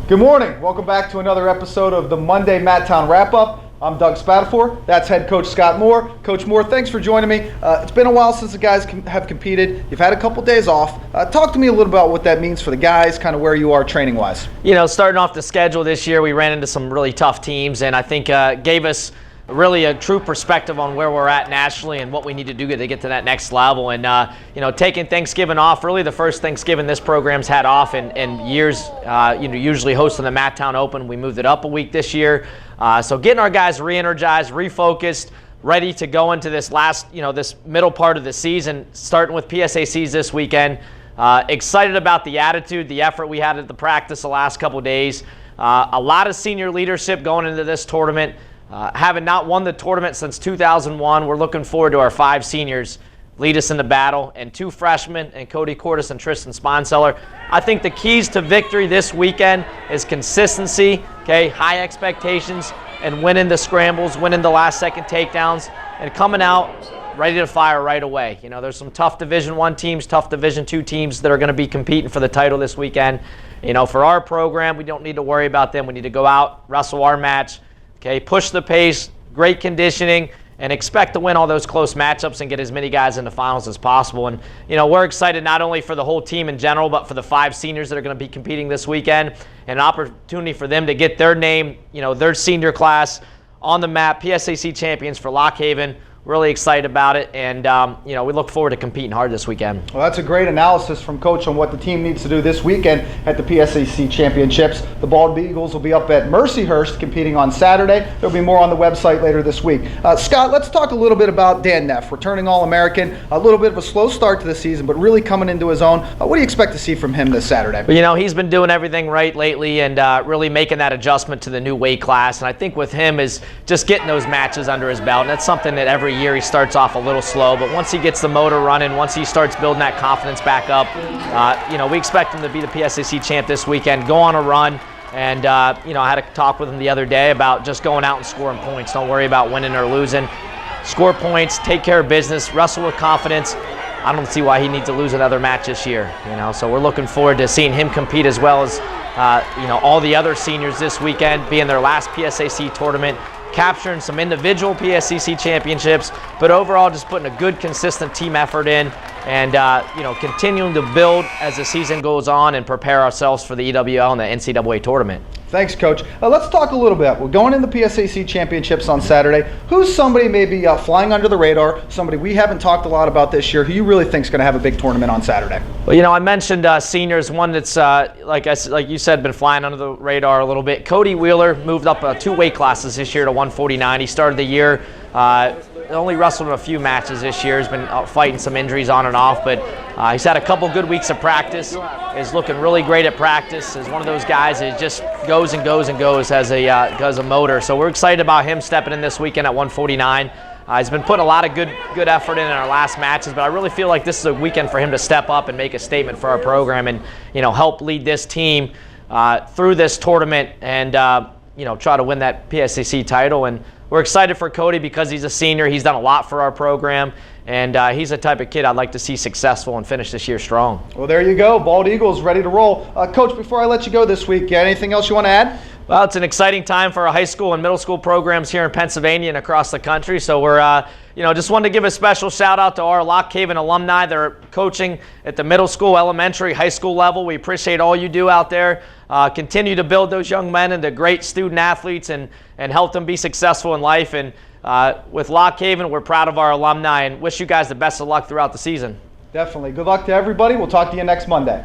Good morning. Welcome back to another episode of the Monday Matttown Wrap-Up. I'm Doug Spatafor. That's head coach Scott Moore. Coach Moore, thanks for joining me. It's been a while since the guys have competed. You've had a couple days off. Talk to me a little about what that means for the guys, kind of where you are training-wise. You know, starting off the schedule this year, we ran into some really tough teams, and I think gave us really a true perspective on where we're at nationally and what we need to do to get to that next level. And you know, taking Thanksgiving off, really the first Thanksgiving this program's had off in years. You know, usually hosting the Matttown Open, we moved it up a week this year. So getting our guys re-energized, refocused, ready to go into this last, this middle part of the season, starting with PSACs this weekend. Excited about the attitude, the effort we had at the practice the last couple of days. A lot of senior leadership going into this tournament. Having not won the tournament since 2001, we're looking forward to our 5 seniors lead us in the battle, and 2 freshmen, and Cody Cordes and Tristan Sponseller. I think the keys to victory this weekend is consistency, okay, high expectations, and winning the scrambles, winning the last-second takedowns, and coming out ready to fire right away. You know, there's some tough Division I teams, tough Division II teams that are going to be competing for the title this weekend. You know, for our program, we don't need to worry about them. We need to go out, wrestle our match, okay, push the pace, great conditioning, and expect to win all those close matchups and get as many guys in the finals as possible. And, you know, we're excited not only for the whole team in general, but for the 5 seniors that are going to be competing this weekend, and an opportunity for them to get their name, their senior class on the map, PSAC champions for Lock Haven. Really excited about it, and we look forward to competing hard this weekend. Well, that's a great analysis from Coach on what the team needs to do this weekend at the PSAC Championships. The Bald Eagles will be up at Mercyhurst competing on Saturday. There'll be more on the website later this week. Scott, let's talk a little bit about Dan Neff, returning All-American. A little bit of a slow start to the season, but really coming into his own. What do you expect to see from him this Saturday? Well, he's been doing everything right lately, and really making that adjustment to the new weight class. And I think with him is just getting those matches under his belt, and that's something that every year he starts off a little slow, but once he gets the motor running, once he starts building that confidence back up, we expect him to be the PSAC champ this weekend, go on a run, and I had a talk with him the other day about just going out and scoring points. Don't worry about winning or losing. Score points, take care of business, wrestle with confidence. I don't see why he needs to lose another match this year, so we're looking forward to seeing him compete as well as all the other seniors this weekend, being their last PSAC tournament, capturing some individual PSAC championships, but overall just putting a good, consistent team effort in, and continuing to build as the season goes on and prepare ourselves for the EWL and the NCAA tournament. Thanks, Coach. Let's talk a little bit. We're going in the PSAC Championships on Saturday. Who's somebody maybe flying under the radar, somebody we haven't talked a lot about this year, who you really think is going to have a big tournament on Saturday? Well, I mentioned seniors, one that's, like you said, been flying under the radar a little bit. Cody Wheeler moved up 2 weight classes this year to 149. He started the year, only wrestled in a few matches this year. He's been fighting some injuries on and off, but he's had a couple good weeks of practice. Is looking really great at practice. Is one of those guys that just goes and goes and goes as a motor. So we're excited about him stepping in this weekend at 149. He's been putting a lot of good effort in our last matches, but I really feel like this is a weekend for him to step up and make a statement for our program and help lead this team through this tournament and try to win that PSAC title. And we're excited for Cody because he's a senior. He's done a lot for our program, and he's the type of kid I'd like to see successful and finish this year strong. Well, there you go. Bald Eagles ready to roll. Coach, before I let you go this week, anything else you want to add? Well, it's an exciting time for our high school and middle school programs here in Pennsylvania and across the country. So we're, just wanted to give a special shout out to our Lock Haven alumni that are coaching at the middle school, elementary, high school level. We appreciate all you do out there. Continue to build those young men into great student athletes and help them be successful in life. And with Lock Haven, we're proud of our alumni and wish you guys the best of luck throughout the season. Definitely. Good luck to everybody. We'll talk to you next Monday.